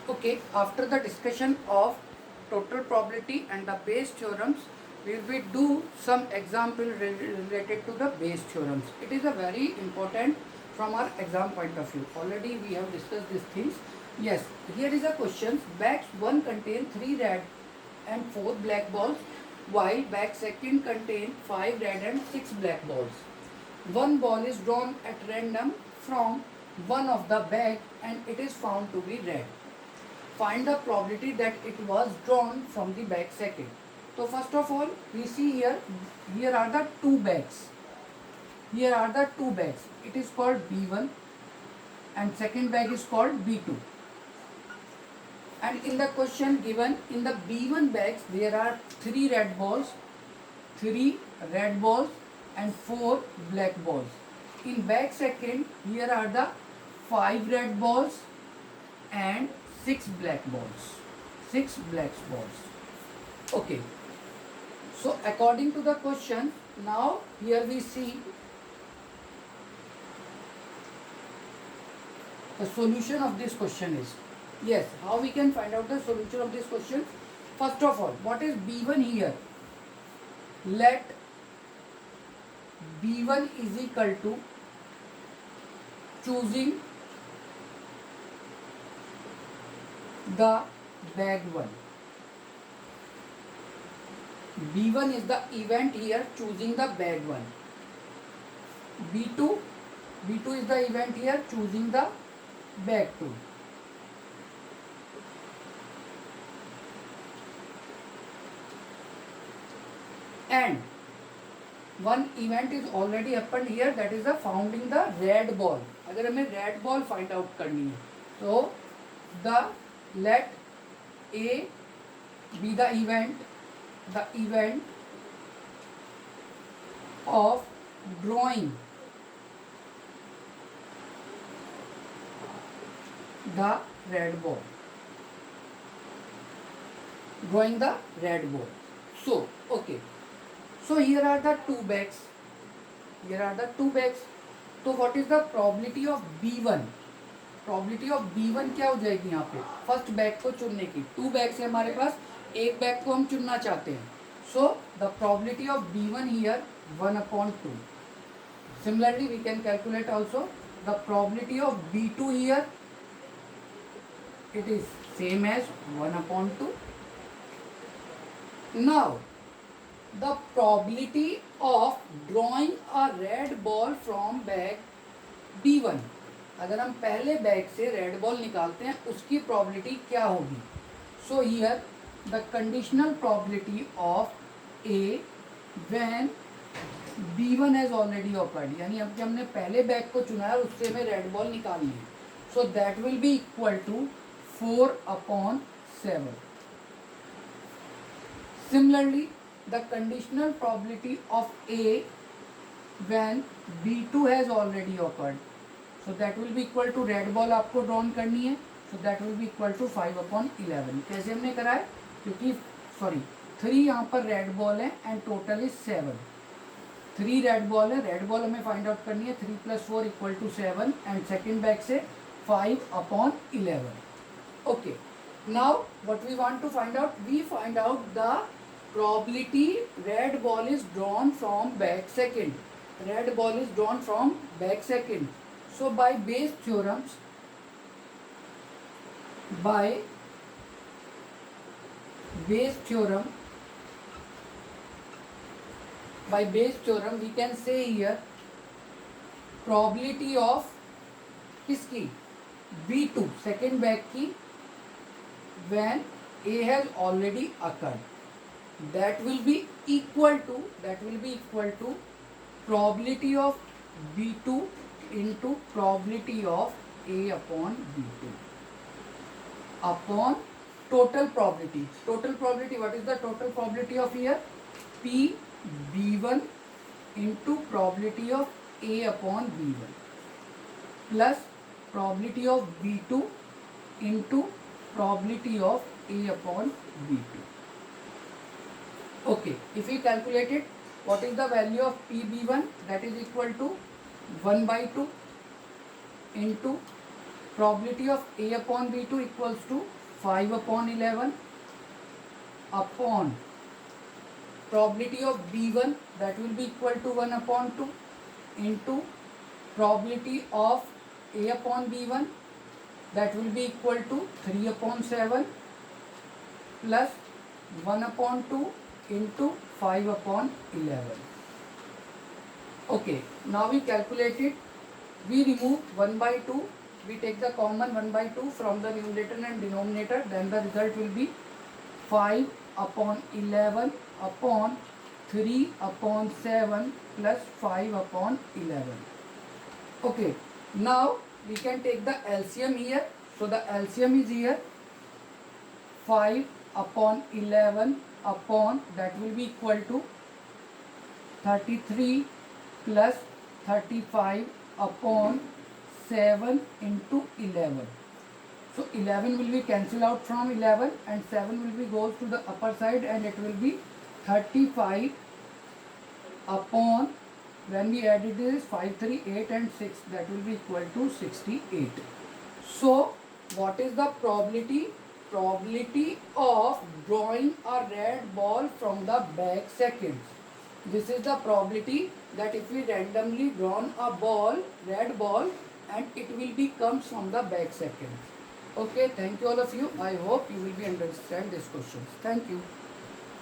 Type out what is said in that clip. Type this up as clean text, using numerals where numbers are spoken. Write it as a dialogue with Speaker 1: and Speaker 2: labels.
Speaker 1: Okay, after the discussion of total probability and the Bayes theorems, we will do some example related to the Bayes theorems. It is a very important from our exam point of view. Already we have discussed these things. Yes, here is a question. Bags 1 contain 3 red and 4 black balls, while bag second contain 5 red and 6 black balls. One ball is drawn at random from one of the bag and it is found to be red. Find the probability that it was drawn from the bag second. So first of all, we see here are the two bags. Here are the two bags. It is called B1 and second bag is called B2. And in the question given, in the B1 bags, there are 3 red balls and 4 black balls. In bag second, here are the 5 red balls and 6 black balls. 6 black balls. Okay. So according to the question, now here we see the solution of this question is, yes, how we can find out the solution of this question? First of all, what is B1 here? Let B1 is equal to choosing the bag 1. B1 is the event here, choosing the bag 1. B2 is the event here, choosing the bag 2. And one event is already happened here, that is the finding the red ball. अगर हमें red ball find out करनी है, so the let A be the event of drawing the red ball. So, okay. So here are the two bags. So what is the probability of B1? Probability of B1 क्या हो जाएगी यहाँ पे? First bag को चुनने की. 2 bags है हमारे पास, एक बैग को हम चुनना चाहते हैं. So the probability of B1 here 1/2. Similarly, we can calculate also the probability of B2 here. It is same as 1/2. Now the probability of drawing a red ball from bag B1. अगर हम पहले bag से red ball निकालते हैं, उसकी probability क्या होगी? So here the conditional probability of A when B1 has already awkward, यानी अब जब हमने पहले बैग को चुना है उससे हमें रेड बॉल निकालनी है, so that will be equal to 4/7. Similarly the conditional probability of A when B2 has already occurred, so that will be equal to red ball आपको ड्रॉन करनी है, so that will be equal to 5/11. कैसे हमने करा है? क्योंकि 3 यहाँ पर रेड बॉल है and total is 7. 3 red ball है, रेड बॉल हमें फाइंड आउट करनी है. 3 + 4 = 7 एंड सेकेंड बैग से 5/11. Okay, now what we want to find out? We find out the probability red ball is drawn from bag second. So by Bayes theorem, we can say here probability of किसकी? B2 second bag की when A has already occurred, that will be equal to probability of B2 into probability of A upon B2 upon total probability. What is the total probability of here? P B1 into probability of A upon B1 plus probability of B2 into probability of A upon B2. Okay, if we calculate it, what is the value of PB1? That is equal to 1/2 into probability of A upon B2 equals to 5 upon 11 upon probability of B1, that will be equal to 1 upon 2 into probability of A upon B1, that will be equal to 3 upon 7 plus 1 upon 2 into 5 upon 11. Okay, now we calculate it. We remove 1 by 2. We take the common 1 by 2 from the numerator and denominator. Then the result will be 5 upon 11 upon 3 upon 7 plus 5 upon 11. Okay, now we can take the LCM here. So the LCM is here 5 upon 11 upon, that will be equal to 33 plus 35 upon 7 into 11. So 11 will be cancelled out from 11 and 7 will be goes to the upper side, and it will be 35 upon, when we added this 5, 3, 8 and 6, that will be equal to 68. So what is the probability? Probability of drawing a red ball from the back seconds. This is the probability that if we randomly drawn a ball, red ball, and it will be comes from the back seconds. Okay, thank you all of you. I hope you will be understand these questions. Thank you.